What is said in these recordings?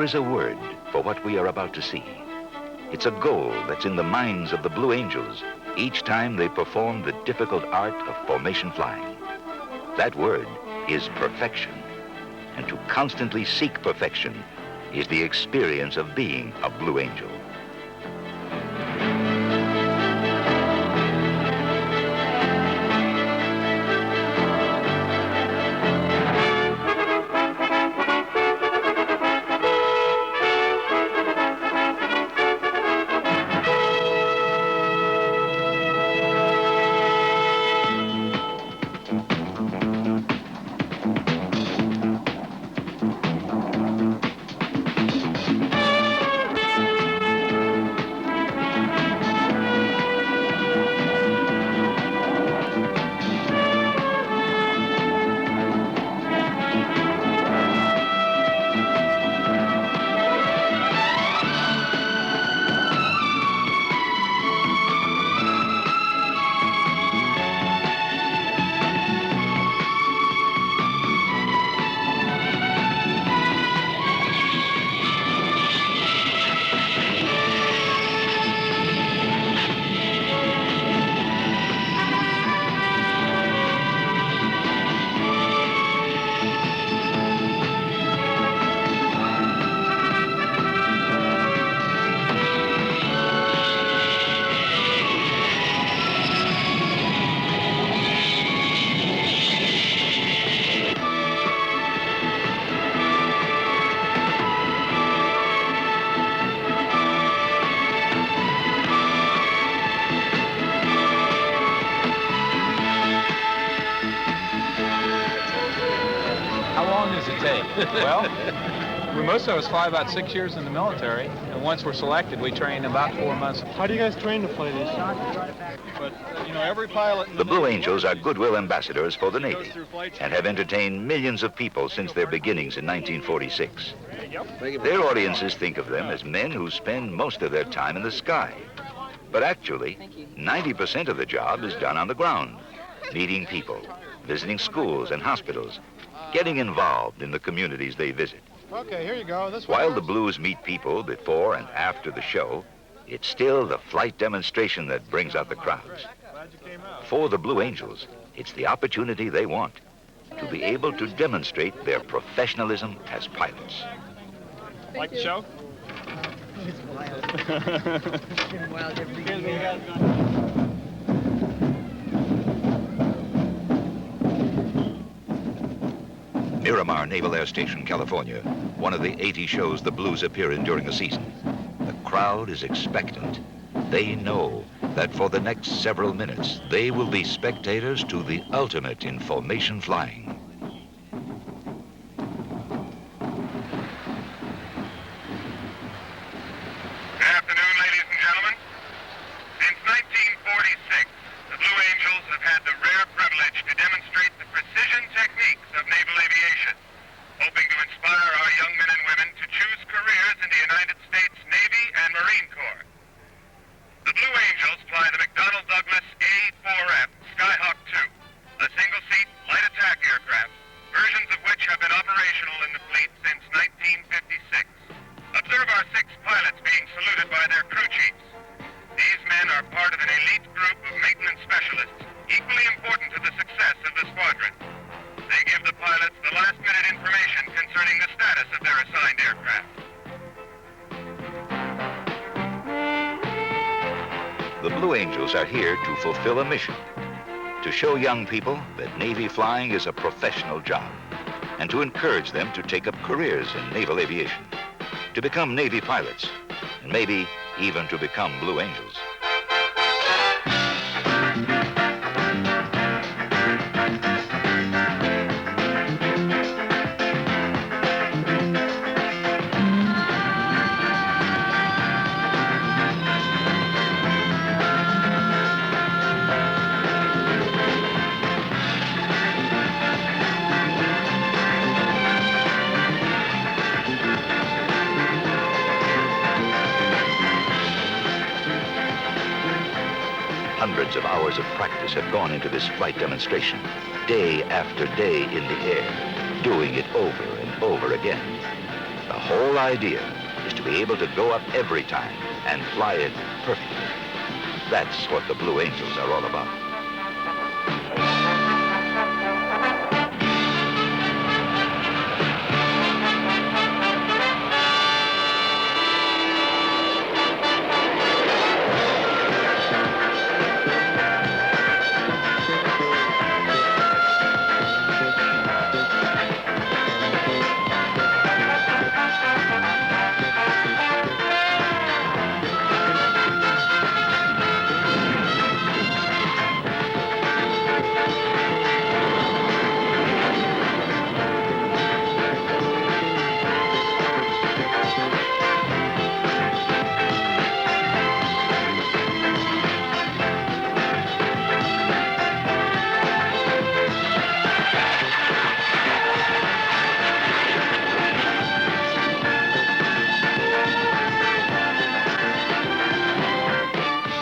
There is a word for what we are about to see. It's a goal that's in the minds of the Blue Angels each time they perform the difficult art of formation flying. That word is perfection. And to constantly seek perfection is the experience of being a Blue Angel. Well, most of us fly about 6 years in the military, and once we're selected, we train about 4 months. How do you guys train to fly these? But, you know, every pilot... The Blue Angels are goodwill ambassadors for the Navy and have entertained millions of people since their beginnings in 1946. Their audiences think of them as men who spend most of their time in the sky. But actually, 90% of the job is done on the ground, meeting people, visiting schools and hospitals, getting involved in the communities they visit. Okay, here you go. While the Blues meet people before and after the show, it's still the flight demonstration that brings out the crowds. For the Blue Angels, it's the opportunity they want to be able to demonstrate their professionalism as pilots. Like the show? It's wild. It's been wild every year. Miramar Naval Air Station, California, one of the 80 shows the Blues appear in during a season. The crowd is expectant. They know that for the next several minutes, they will be spectators to the ultimate in formation flying. Good afternoon, ladies and gentlemen. Since 1946, the Blue Angels have had the rare privilege to demonstrate the precision techniques of naval aviation, hoping to inspire our young men and women to choose careers in the United States Navy and Marine Corps. The Blue Angels fly the McDonnell Douglas A-4F Skyhawk II, a single-seat light attack aircraft, versions of which have been operational in the fleet since 1956. Observe our 6 pilots being saluted by their crew chiefs. These men are part of an elite group of maintenance specialists, equally important to the success of the squadron. They give the pilots the last-minute information concerning the status of their assigned aircraft. The Blue Angels are here to fulfill a mission, to show young people that Navy flying is a professional job, and to encourage them to take up careers in naval aviation, to become Navy pilots, and maybe even to become Blue Angels. Hundreds of hours of practice have gone into this flight demonstration, day after day in the air, doing it over and over again. The whole idea is to be able to go up every time and fly it perfectly. That's what the Blue Angels are all about.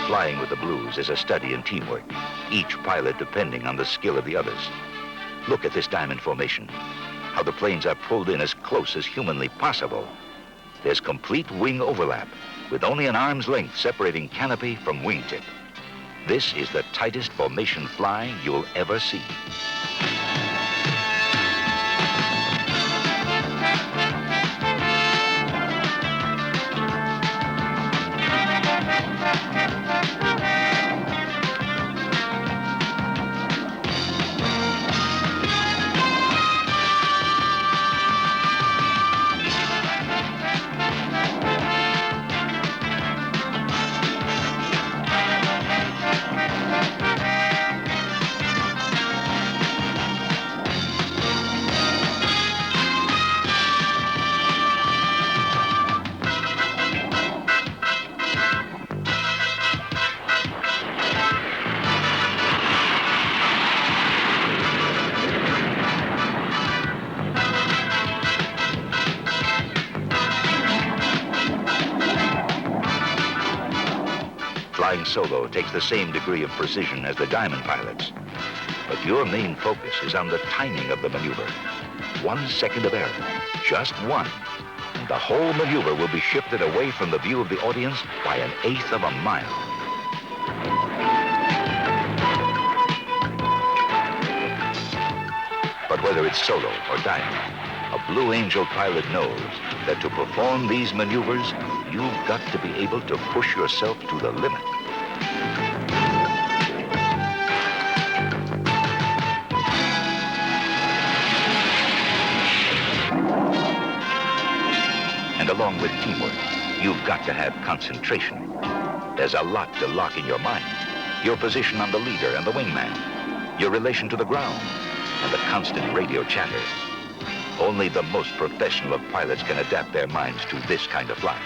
Flying with the Blues is a study in teamwork, each pilot depending on the skill of the others. Look at this diamond formation, how the planes are pulled in as close as humanly possible. There's complete wing overlap, with only an arm's length separating canopy from wingtip. This is the tightest formation fly you'll ever see. Flying solo takes the same degree of precision as the diamond pilots. But your main focus is on the timing of the maneuver. 1 second of error, just one, and the whole maneuver will be shifted away from the view of the audience by 1/8 of a mile. But whether it's solo or diamond, a Blue Angel pilot knows that to perform these maneuvers, you've got to be able to push yourself to the limit. And along with teamwork, you've got to have concentration. There's a lot to lock in your mind. Your position on the leader and the wingman, your relation to the ground, and the constant radio chatter. Only the most professional of pilots can adapt their minds to this kind of flying.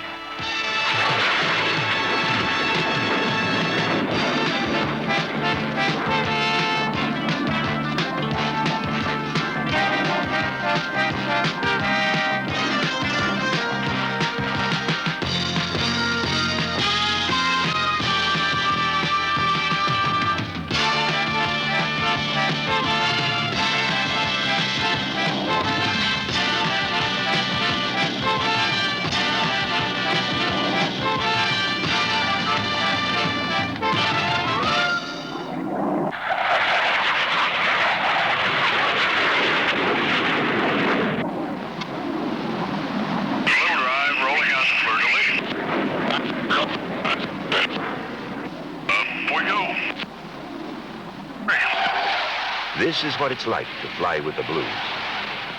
This is what it's like to fly with the Blues.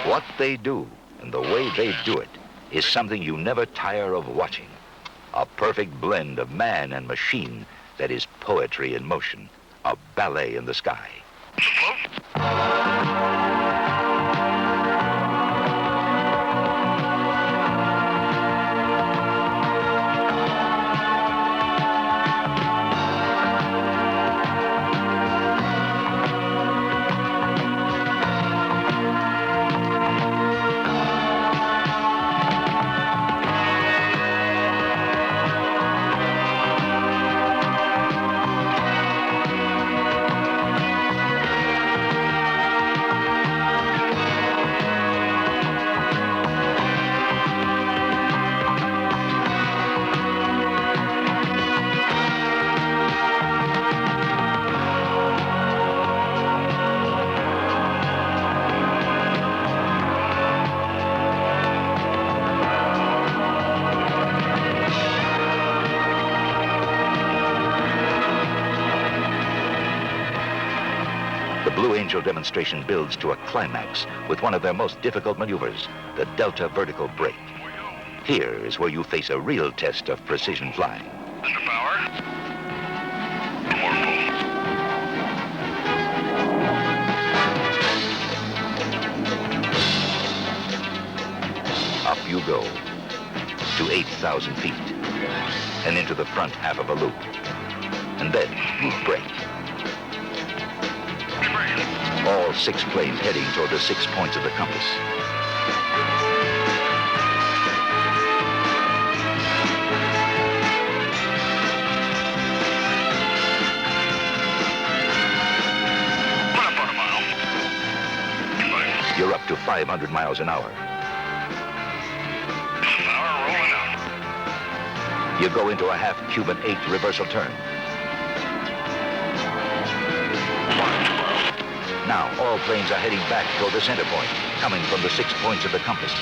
What they do and the way they do it is something you never tire of watching. A perfect blend of man and machine that is poetry in motion, a ballet in the sky. Blue Angel demonstration builds to a climax with one of their most difficult maneuvers, the Delta vertical brake. Here is where you face a real test of precision flying. Mr. Power. More Up you go to 8,000 feet and into the front half of a loop. And then you brake. All 6 planes heading toward the 6 points of the compass. You're up to 500 miles an hour. You go into a half Cuban 8 reversal turn. Now, all planes are heading back toward the center point, coming from the 6 points of the compass.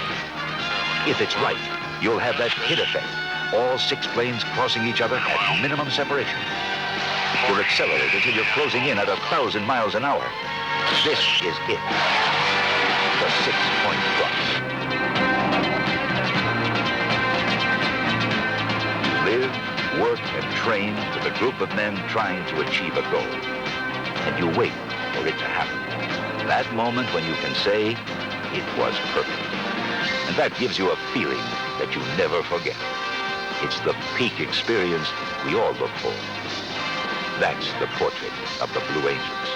If it's right, you'll have that hit effect. All 6 planes crossing each other at minimum separation. You'll accelerate until you're closing in at 1,000 miles an hour. This is it. The 6-point cross. Live, work, and train with a group of men trying to achieve a goal. And you wait for it to happen. That moment when you can say, it was perfect. And that gives you a feeling that you never forget. It's the peak experience we all look for. That's the portrait of the Blue Angels.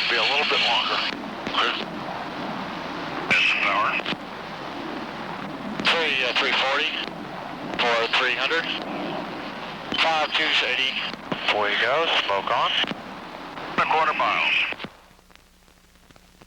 Be a little bit longer. That's the power. 340 for 300. 5280. Before you go, smoke on. 1/4 mile.